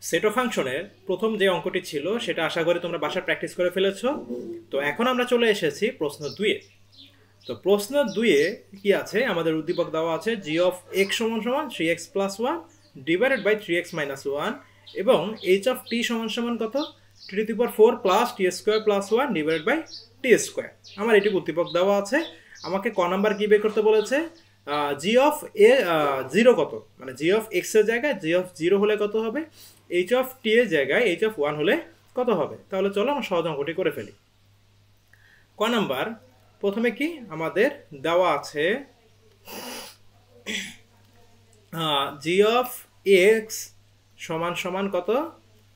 Set of ফাংশনের প্রথম যে অঙ্কটি ছিল সেটা আশা করি তোমরা বাসায় প্র্যাকটিস করে ফেলেছো। তো এখন আমরা চলে এসেছি প্রশ্ন 2-এ। তো প্রশ্ন 2-এ কি আছে, আমাদের উদ্দীপক দেওয়া আছে জি অফ এক্স সমান সমান 3x plus 1 divided by 3x minus 1 এবং এইচ অফ টি সমান সমান কত, T to the power 4 plus T square plus 1 divided by T square. আমার এটি উদ্দীপক দেওয়া আছে। আমাকে ক নাম্বার কি বের করতে বলেছে, জি অফ এ জিরো কত, মানে জি অফ এক্স এর জায়গায় জি অফ জিরো হলে কত হবে, এইচ অফ টি এর জায়গায় এইচ অফ 1 হলে কত হবে। তাহলে চলো আমরা সহজ অঙ্কটি করে ফেলি। ক নাম্বার, প্রথমে কি আমাদের দেওয়া আছে জি অফ এক্স সমান সমান কত,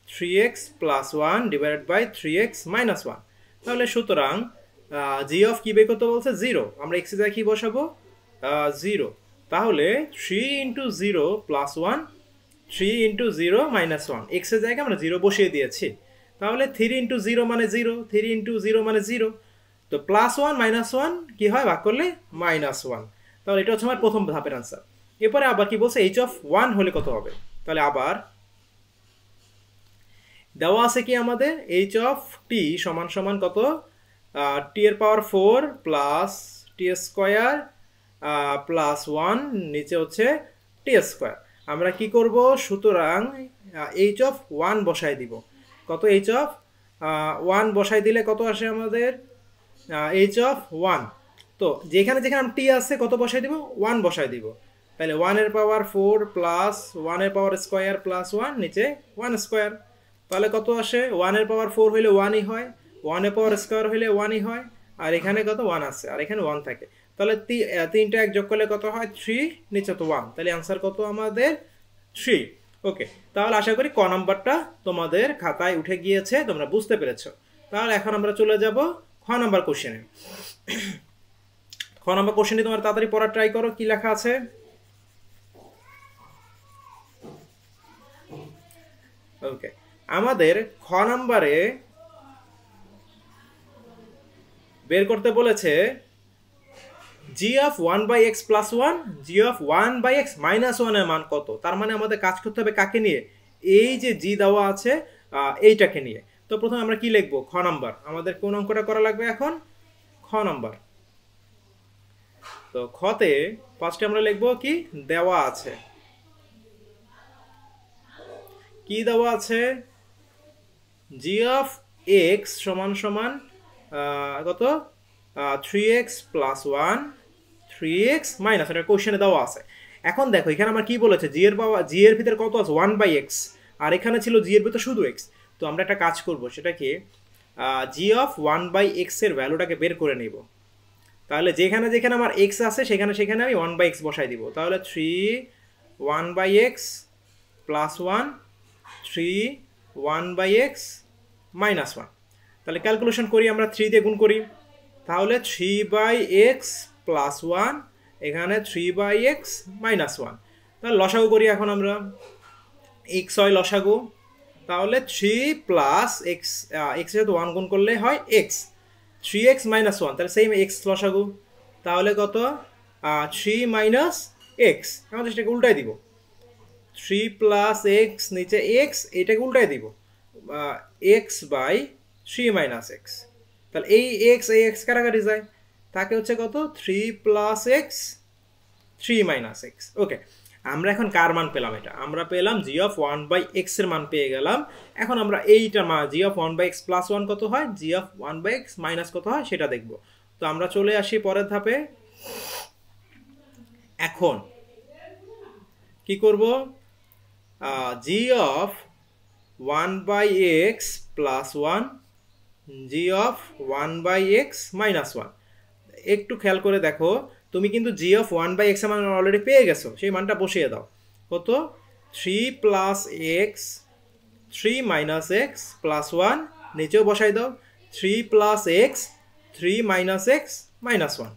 3x plus 1 divided by 3x minus 1। তাহলে সুতরাং জি অফ কি বের করতে বলছে, জিরো। আমরা এক্স এর জায়গায় কি বসাবো, জিরো। তাহলে 3 into zero plus 1, 3 into zero minus 1, x এর জায়গায় আমরা জিরো বসিয়ে দিয়েছি। তাহলে 3 ইন্টু জিরো মানে জিরো, 3 ইন্টু জিরো মানে জিরো। তো প্লাস 1 মাইনাস 1 কি হয়, ভাগ করলে মাইনাস 1। তাহলে এটা হচ্ছে আমার প্রথম ধাপের আনসার। এরপরে আবার কি বলছে, এইচ অফ 1 হলে কত হবে। তাহলে আবার দেওয়া আছে কি আমাদের, এইচ অফ টি সমান সমান কত, টি এর পাওয়ার 4 প্লাস টি স্কোয়ার প্লাস 1, নিচে হচ্ছে টি স্কোয়ার। আমরা কি করব, সুতরাং এইচ অফ 1 বসাই দিব। কত, এইচ অফ 1 বসাই দিলে কত আসে আমাদের, এইচ অফ 1। তো যেখানে যেখানে টি আছে কত বসাই দিব, 1 বসাই দিব। তাহলে 1 এর পাওয়ার 4 প্লাস 1 এর পাওয়ার স্কোয়ার প্লাস 1, নিচে 1 স্কোয়ার। তাহলে কত আসে, 1 এর পাওয়ার 4 হইলে 1ই হয়, 1 এর পাওয়ার স্কোয়ার হইলে 1ই হয়, আর এখানে কত 1 আছে, আর এখানে 1 থাকে। তাহলে তিনটা এক যোগ করলে কত হয়, 3, নিচে তো 1। তাহলে আনসার কত আমাদের, 3। ওকে, তাহলে আশা করি ক নাম্বারটা তোমাদের খাতায় উঠে গিয়েছে, তোমরা বুঝতে পেরেছো। তাহলে এখন আমরা চলে যাব খ নাম্বার কোশ্চেনে। খ নাম্বার কোশ্চেনটি তোমার তাড়াতাড়ি পড়ার ট্রাই করো, কি লেখা আছে। ওকে, আমাদের খ নাম্বারে বের করতে বলেছে G of 1 by x plus 1, G of 1 by x minus 1 এর মান কত। তার মানে আমাদের কাজ করতে হবে কাকে নিয়ে, এই যে জি দেওয়া আছে এইটাকে নিয়ে। তো প্রথমে আমরা কি লিখবো, খ নাম্বার। আমাদের কোন অঙ্কটা করা লাগবে এখন, খ নাম্বার। তো খতে ফার্স্টে আমরা লিখবো কি দেওয়া আছে, কি দেওয়া আছে, জি অফ এক্স সমান সমান কত, 3x প্লাস 1, 3x মাইনাস, এটা কোশ্চেনে দেওয়া আছে। এখন দেখো এখানে আমার কি বলেছে, জি এর পাওয়ার, জি এর ভিতরে কত আছে 1 বাই এক্স, আর এখানে ছিল জি এর ভিতরে শুধু এক্স। তো আমরা একটা কাজ করব, সেটা কি, জি অফ 1 বাই এক্স এর ভ্যালুটাকে বের করে নেব। তাহলে যেখানে যেখানে আমার এক্স আছে সেখানে সেখানে আমি 1 বাই এক্স বসাই দিব। তাহলে 3 1 by x plus 1, 3 1 by x minus 1। তাহলে ক্যালকুলেশন করি, আমরা 3 দিয়ে গুণ করি। তাহলে 3 বাই এক্স প্লাস 1, এখানে 3 বাই এক্স মাইনাস 1। তাহলে লসাগু করি এখন আমরা, এক্স হয় লসাগু। তাহলে 3 প্লাস এক্স, এক্স যেহেতু 1 গুণ করলে হয় এক্স, 3x মাইনাস 1, তাহলে সেম এক্স লসাগু। তাহলে কত, 3 মাইনাস এক্স, আমাদের সেটাকে উল্টাই দিব, 3 প্লাস এক্স নিচে এক্স, এটাকে উল্টাই দিব, এক্স বাই 3 মাইনাস এক্স। তাহলে এই এক্স কাটাকাটি যায়, তাকে হচ্ছে কত, 3 প্লাস এক্স 3 মাইনাস এক্স। ওকে, আমরা এখন কার মান পেলাম, এটা আমরা পেলাম জি অফ 1 বাই এক্স এর মান পেয়ে গেলাম। এখন আমরা এইটা মান জি অফ 1 বাই এক্স প্লাস 1 কত হয়, জি অফ 1 বাই এক্স মাইনাস কত হয় সেটা দেখব। তো আমরা চলে আসি পরের ধাপে। এখন কি করব, G of 1 by x plus 1, G of 1 by x minus 1। একটু খেয়াল করে দেখো, তুমি কিন্তু জি অফ 1 বাই এক্স মান অলরেডি পেয়ে গেছো, সেই মানটা বসিয়ে দাও। কত, 3 plus X 3 minus X plus 1, নিচেও বসাই দাও, 3 plus X 3 minus X minus 1।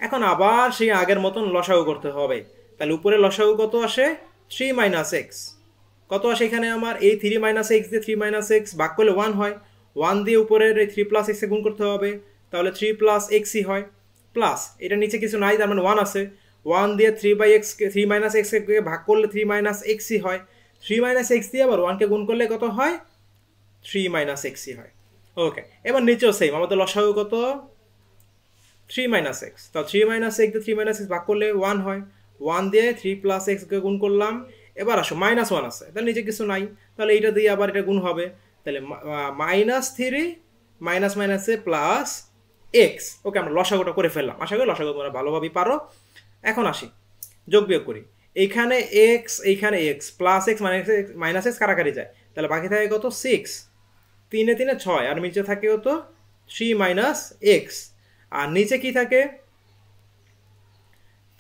এখন আবার সেই আগের মতন লসাগু করতে হবে। তাহলে উপরে লসাগু কত আসে, 3 মাইনাস এক্স কত আসে, এখানে আমার এই 3 মাইনাস এক্স দিয়ে 3 মাইনাস এক্স ভাগ করলে 1 হয়, 1 দিয়ে উপরের এই 3 প্লাস এক্সে গুণ করতে হবে। তাহলে 3 প্লাস এক্সই হয়, প্লাস এটা নিচে কিছু নাই, তার মানে 1 আছে, 1 দিয়ে 3 বাই এক্স 3 মাইনাস এক্সকে ভাগ করলে 3 মাইনাস এক্সই হয়। 3 মাইনাস এক্স দিয়ে আবার 1কে গুণ করলে কত হয় 3 মাইনাস এক্সই হয়। ওকে, এবার নিচেও সেম, আমাদের লসাগু কত 3 মাইনাস এক্স। তো 3 মাইনাস এক্স দিয়ে 3 মাইনাস এক্স ভাগ করলে 1 হয়, 1 দিয়ে 3 প্লাস এক্সকে গুণ করলাম। এবার আসো মাইনাস 1 আছে, তাহলে নিচে কিছু নাই, তাহলে এইটা দিয়ে আবার এটা গুণ হবে, তাহলে মাইনাস 3 মাইনাস মাইনাসে প্লাস এক্স। ওকে, আমরা লসাগুটা করে ফেললাম, আশা করি লসাগু তোমরা ভালোভাবেই পারো। এখন আসি যোগ বিয়োগ করি, এইখানে এক্স এইখানে X, plus X minus X কারাকারি যায়, তাহলে বাকি থাকে কত 6, 3 3 6, আর নিচে থাকে কত 3 মাইনাস এক্স, আর নিচে কি থাকে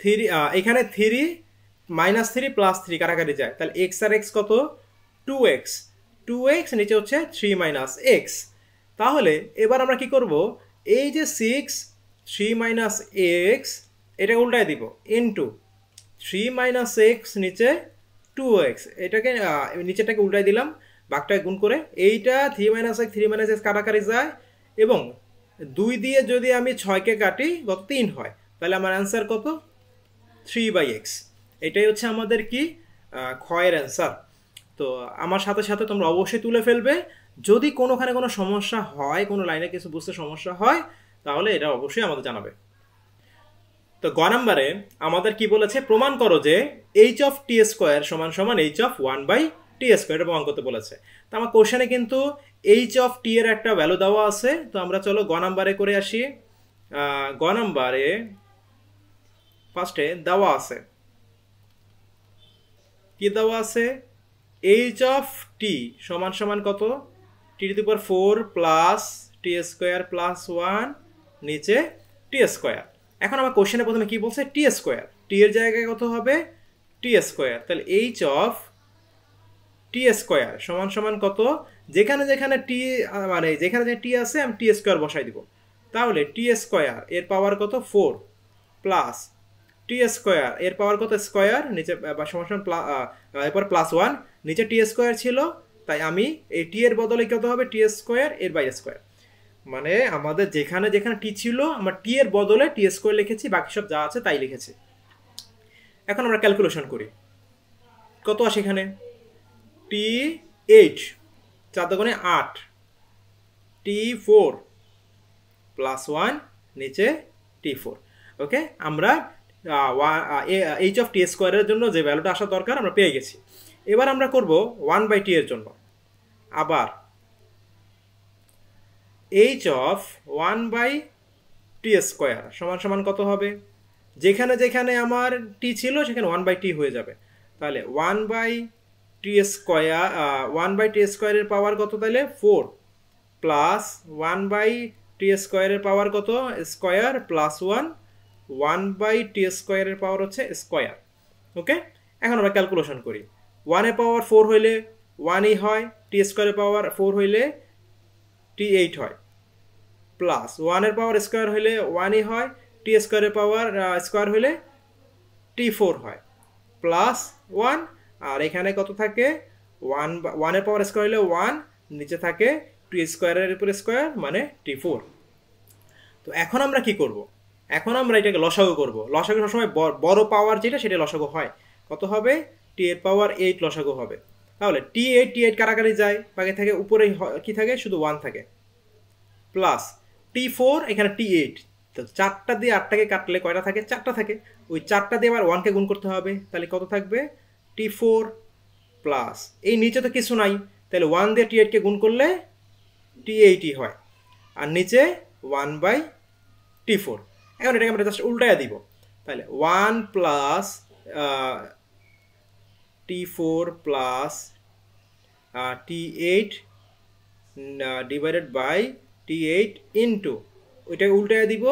3, এখানে 3 মাইনাস 3 প্লাস 3 কারাকারি যায়, তাহলে এক্স আর এক্স কত 2x, 2x নিচে হচ্ছে 3 মাইনাস এক্স। তাহলে এবার আমরা কি করব, এই যে 6 3 মাইনাস এক্স এটা উল্টায় দিব ইনটু 3 মাইনাস এক্স নিচে 2x, এটাকে নিচেটাকে উল্টাই দিলাম, বাঘটায় গুণ করে, এইটা 3 মাইনাস এক্স কাটাকাটি যায়, এবং 2 দিয়ে যদি আমি 6কে কাটি কত 3 হয়, তাহলে আমার অ্যান্সার কত 3/x। এটাই হচ্ছে আমাদের কি ক্ষয়ের অ্যান্সার। তো আমার সাথে সাথে তোমরা অবশ্যই তুলে ফেলবে, যদি কোনোখানে কোনো সমস্যা হয়, কোনো লাইনে কিছু বুঝতে সমস্যা হয়, তাহলে এটা অবশ্যই আমাদের জানাবে। তো গ নাম্বারে আমাদের কি বলেছে, প্রমাণ করো যে এইচ অফ টি স্কোয়ার সমান সমান এইচ অফ 1/t স্কোয়ার, এটা প্রমাণ করতে বলেছে। তো আমার কোশ্চেনে কিন্তু এইচ অফ টি এর একটা ভ্যালু দেওয়া আছে, তো আমরা চলো গ নাম্বারে করে আসি। গ নাম্বারে ফার্স্টে দেওয়া আছে, কি দেওয়া আছে, এইচ অফ টি সমান সমান কত T to the power 4 plus T square plus 1 নিচে টি স্কোয়ার। এখন আমার কোশ্চেনে প্রথমে কি বলছে, টি স্কোয়ার, টি এর জায়গায় কত হবে টি স্কোয়ার, তাহলে এইচ অফ টি স্কোয়ার সমান সমান কত, যেখানে যেখানে টি মানে যেখানে যে টি আছে আমি টি স্কোয়ার বসাই দিব, তাহলে টি স্কোয়ার এর পাওয়ার কত 4 প্লাস টি স্কোয়ার এর পাওয়ার কত স্কোয়ার নিচে সমান সমান এরপর প্লাস 1 নিচে টি স্কোয়ার ছিল, তাই আমি এই টি এর বদলে কত হবে টি স্কোয়ার এর বাই স্কোয়ার, মানে আমাদের যেখানে যেখানে টি ছিল আমরা টি এর বদলে টি স্কোয়ার লিখেছি, বাকি সব যা আছে তাই লিখেছি। এখন আমরা ক্যালকুলেশন করি, কত আসে এখানে টি 8 4 দুগুণে 8, টি 4 প্লাস 1 নিচে টি 4। ওকে, আমরা এইচ অফ টি স্কোয়ারের জন্য যে ভ্যালুটা আসা দরকার আমরা পেয়ে গেছি। এবার আমরা করব 1/t এর জন্য, আবার এইচ অফ 1/t স্কোয়ার সমান সমান কত হবে, যেখানে যেখানে আমার টি ছিল সেখানে 1/t হয়ে যাবে, তাহলে 1/t স্কোয়ার 1/t স্কোয়ারের পাওয়ার কত, তাহলে 4 প্লাস 1/t স্কোয়ারের পাওয়ার কত স্কোয়ার প্লাস 1, 1/t স্কোয়ারের পাওয়ার হচ্ছে স্কোয়ার। ওকে, এখন আমরা ক্যালকুলেশন করি, 1 এর পাওয়ার 4 হইলে 1ই হয়, টি স্কোয়ারের পাওয়ার 4 হইলে টি 8 হয়, প্লাস 1 এর পাওয়ার স্কোয়ার হইলে 1ই হয়, টি স্কোয়ারের পাওয়ার স্কোয়ার হইলে টি 4 হয়, প্লাস 1, আর এখানে কত থাকে 1 এর পাওয়ার স্কোয়ার হইলে 1, নিচে থাকে টি স্কোয়ারের উপর স্কোয়ার মানে টি 4। তো এখন আমরা কি করব, এখন আমরা এটাকে লসাগু করব, লসাগু সবসময় বড় পাওয়ার যেটা সেটা লসাগু হয়, কত হবে টি এর পাওয়ার 8 লসাগু হবে, তাহলে টি 8 কারাকারি যায়, বাকি থাকে উপরে কি থাকে শুধু 1 থাকে, প্লাস টি 4 এখানে টি 8, তো 4টা দিয়ে 8টাকে কাটলে কয়টা থাকে 4টা থাকে, ওই 4টা দিয়ে আবার 1কে গুণ করতে হবে, তাহলে কত থাকবে টি 4 প্লাস এই নিচে তো কিছু নাই, তাহলে 1 দিয়ে টি 8কে গুণ করলে টি 8ই হয়, আর নিচে 1/t 4। এখন এটাকে আমরা জাস্ট উল্টায়া দিব, তাহলে 1 plus t 4 plus t 8 divided by t 8 into ওইটাকে উল্টায়া দিব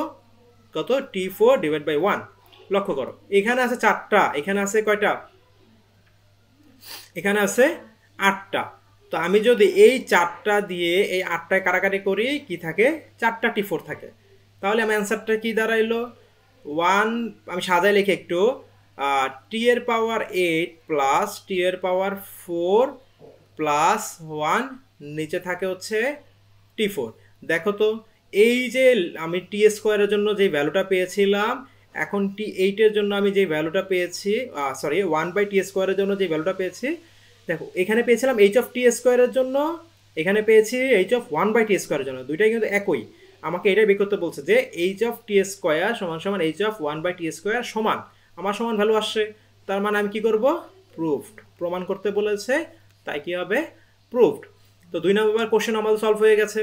কত টি 4 ডিভাইড বাই 1। লক্ষ্য করো এখানে আছে 4টা, এখানে আছে কয়টা, এখানে আছে 8টা, তো আমি যদি এই 4টা দিয়ে এই 8টায় কাটাকাটি করি কি থাকে 4টা টি 4 থাকে, তাহলে আমার অ্যান্সারটা কি দাঁড়াইলো 1, আমি সাজাই লিখি একটু, টি এর পাওয়ার 8 প্লাস টি এর পাওয়ার 4 প্লাস 1 নিচে থাকে হচ্ছে টি 4। দেখো তো এই যে আমি টি স্কোয়ারের জন্য যে ভ্যালুটা পেয়েছিলাম, এখন টি 8 এর জন্য আমি যে ভ্যালুটা পেয়েছি, সরি 1/t স্কোয়ারের জন্য যে ভ্যালুটা পেয়েছি দেখো এখানে পেয়েছিলাম এইচ অফ টি স্কোয়ারের জন্য, এখানে পেয়েছি এইচ অফ ওয়ান বাই টি স্কোয়ারের জন্য, দুইটাই কিন্তু একই। আমাকে এটাই বের করতে বলছে যে এইচ অফ টি স্কোয়ার সমান সমান H of one by T square সমান, আমার সমান ভ্যালু আসছে, তার মানে আমি কি করব, প্রুফড, প্রমাণ করতে বলেছে, তাই কি হবে, প্রুফড। তো 2 নম্বর কোশ্চেন আমাদের সলভ হয়ে গেছে।